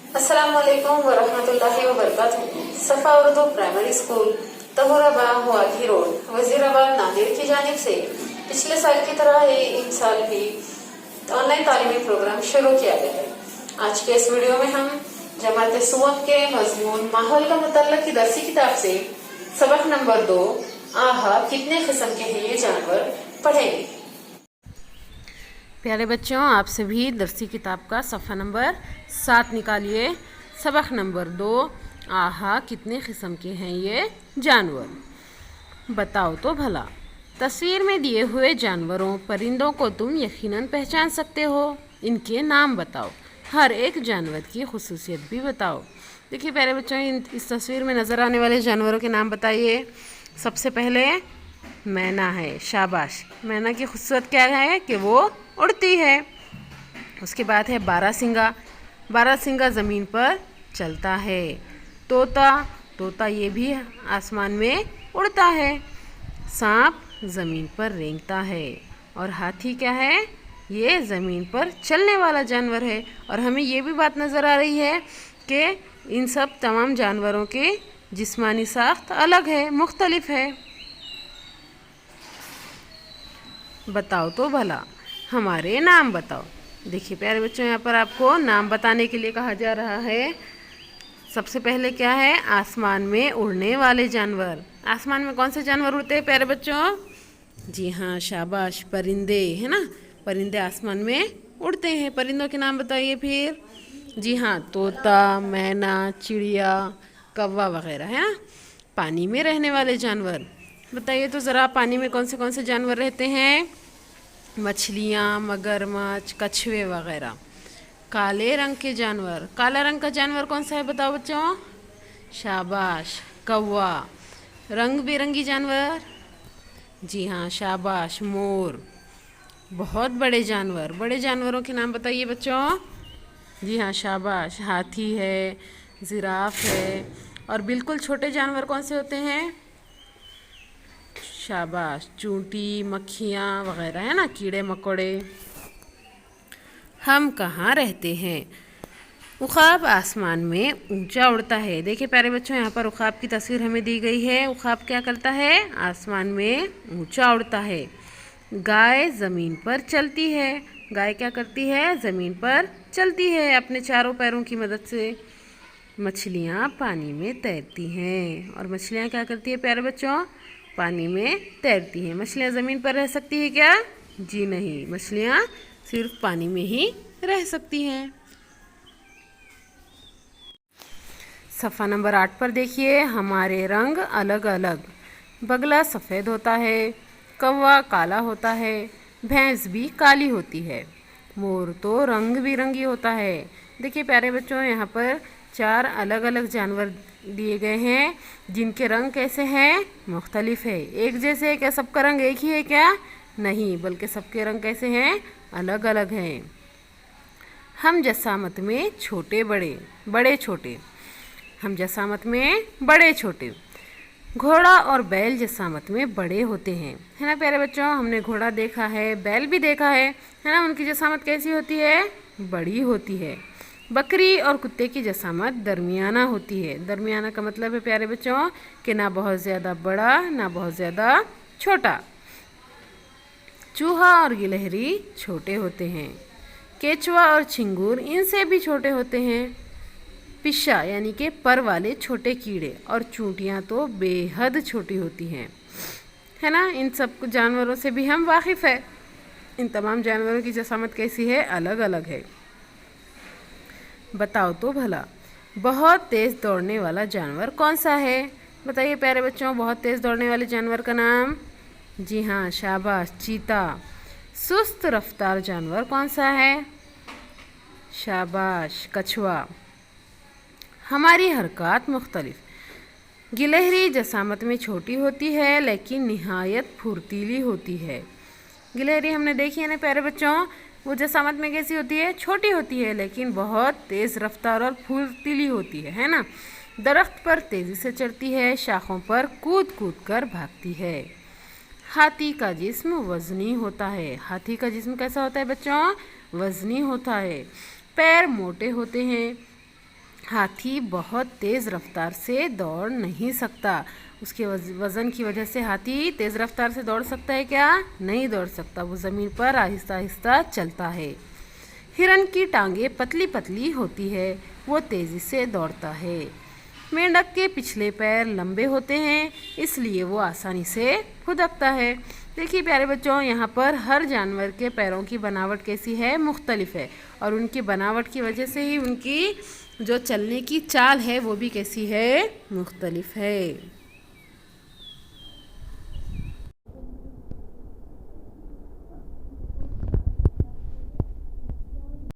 अस्सलाम वालेकुम वरहमतुल्लाहि वबरकातुहू। सफ़ा उर्दू प्राइमरी स्कूल तहुराबाद हुआघी रोड वजीराबाद नांदेड़ की जानिब से पिछले साल की तरह ही इन साल भी ऑनलाइन तालीमी प्रोग्राम शुरू किया गया है। आज के इस वीडियो में हम जमात सुवम के मजमून माहौल का मुतल्लक की दरसी किताब से सबक नंबर 2 आहा कितने किस्म के हैं ये जानवर पढ़ेंगे। प्यारे बच्चों, आप सभी दरसी किताब का सफ़ा नंबर 7 निकालिए। सबक नंबर 2 आहा कितने किस्म के हैं ये जानवर, बताओ तो भला। तस्वीर में दिए हुए जानवरों परिंदों को तुम यकीनन पहचान सकते हो। इनके नाम बताओ, हर एक जानवर की खुसूसियत भी बताओ। देखिए प्यारे बच्चों, इस तस्वीर में नज़र आने वाले जानवरों के नाम बताइए। सबसे पहले मैना है। शाबाश। मैना की खूबसूरत क्या है कि वो उड़ती है। उसके बाद है बारहसिंगा। बारहसिंगा ज़मीन पर चलता है। तोता, तोता ये भी आसमान में उड़ता है। सांप ज़मीन पर रेंगता है। और हाथी क्या है? ये ज़मीन पर चलने वाला जानवर है। और हमें ये भी बात नज़र आ रही है कि इन सब तमाम जानवरों के जिस्मानी साख्त अलग है, मुख्तलिफ है। बताओ तो भला, हमारे नाम बताओ। देखिए प्यारे बच्चों, यहाँ पर आपको नाम बताने के लिए कहा जा रहा है। सबसे पहले क्या है? आसमान में उड़ने वाले जानवर। आसमान में कौन से जानवर उड़ते हैं प्यारे बच्चों? जी हाँ, शाबाश, परिंदे, है ना। परिंदे आसमान में उड़ते हैं। परिंदों के नाम बताइए फिर। जी हाँ, तोता, मैना, चिड़िया, कौवा वगैरह, है ना। पानी में रहने वाले जानवर बताइए तो ज़रा, पानी में कौन से जानवर रहते हैं? मछलियाँ, मगरमच्छ, कछुए वगैरह। काले रंग के जानवर, काला रंग का जानवर कौन सा है बताओ बच्चों? शाबाश, कौवा। रंग बिरंगी जानवर, जी हाँ, शाबाश, मोर। बहुत बड़े जानवर, बड़े जानवरों के नाम बताइए बच्चों। जी हाँ, शाबाश, हाथी है, जिराफ है। और बिल्कुल छोटे जानवर कौन से होते हैं? शाबाश, चूंटी, मक्खियाँ वगैरह, है ना, कीड़े मकोड़े। हम कहाँ रहते हैं? उखाब आसमान में ऊंचा उड़ता है। देखिए प्यारे बच्चों, यहाँ पर उखाब की तस्वीर हमें दी गई है। उखाब क्या करता है? आसमान में ऊंचा उड़ता है। गाय ज़मीन पर चलती है। गाय क्या करती है? ज़मीन पर चलती है अपने चारों पैरों की मदद से। मछलियाँ पानी में तैरती हैं। और मछलियाँ क्या करती है प्यारे बच्चों? पानी में तैरती हैं। मछलियाँ ज़मीन पर रह सकती है क्या? जी नहीं, मछलियाँ सिर्फ पानी में ही रह सकती हैं। सफ़ा नंबर 8 पर देखिए, हमारे रंग अलग अलग। बगला सफ़ेद होता है, कौवा काला होता है, भैंस भी काली होती है, मोर तो रंग बिरंगी होता है। देखिए प्यारे बच्चों, यहाँ पर 4 अलग अलग जानवर दिए गए हैं जिनके रंग कैसे हैं? मुख्तलिफ है। एक जैसे क्या सबका रंग एक ही है क्या? नहीं, बल्कि सबके रंग कैसे हैं? अलग अलग हैं। हम जसामत में छोटे बड़े, बड़े छोटे। हम जसामत में बड़े छोटे। घोड़ा और बैल जसामत में बड़े होते हैं, है ना प्यारे बच्चों। हमने घोड़ा देखा है, बैल भी देखा है ना। उनकी जसामत कैसी होती है? बड़ी होती है। बकरी और कुत्ते की जसामत दरमियाना होती है। दरमियाना का मतलब है प्यारे बच्चों कि ना बहुत ज़्यादा बड़ा ना बहुत ज़्यादा छोटा। चूहा और गिलहरी छोटे होते हैं। केचुआ और छिंगूर इनसे भी छोटे होते हैं। पिस्सा यानी कि पर वाले छोटे कीड़े और चूंटियाँ तो बेहद छोटी होती हैं, है ना। इन सब जानवरों से भी हम वाकिफ़ है। इन तमाम जानवरों की जसामत कैसी है? अलग अलग है। बताओ तो भला, बहुत तेज़ दौड़ने वाला जानवर कौन सा है? बताइए प्यारे बच्चों, बहुत तेज़ दौड़ने वाले जानवर का नाम। जी हाँ, शाबाश, चीता। सुस्त रफ्तार जानवर कौन सा है? शाबाश, कछुआ। हमारी हरकत मुख्तलिफ। गिलहरी जसामत में छोटी होती है लेकिन निहायत फुर्तीली होती है। गिलहरी हमने देखी है ना प्यारे बच्चों, वो जसामत में कैसी होती है? छोटी होती है लेकिन बहुत तेज़ रफ्तार और फुर्तीली होती है ना। दरख्त पर तेज़ी से चढ़ती है, शाखों पर कूद कूद कर भागती है। हाथी का जिस्म वज़नी होता है। हाथी का जिस्म कैसा होता है बच्चों? वज़नी होता है। पैर मोटे होते हैं। हाथी बहुत तेज़ रफ्तार से दौड़ नहीं सकता। उसके वज़न की वजह से हाथी तेज़ रफ्तार से दौड़ सकता है क्या? नहीं दौड़ सकता, वो ज़मीन पर आहिस्ता आहिस्ता चलता है। हिरन की टांगें पतली पतली होती है, वो तेज़ी से दौड़ता है। मेंढक के पिछले पैर लंबे होते हैं, इसलिए वो आसानी से खुदकता है। देखिए प्यारे बच्चों, यहाँ पर हर जानवर के पैरों की बनावट कैसी है? मुख्तलिफ है, और उनकी बनावट की वजह से ही उनकी जो चलने की चाल है वो भी कैसी है? मुख्तलिफ है।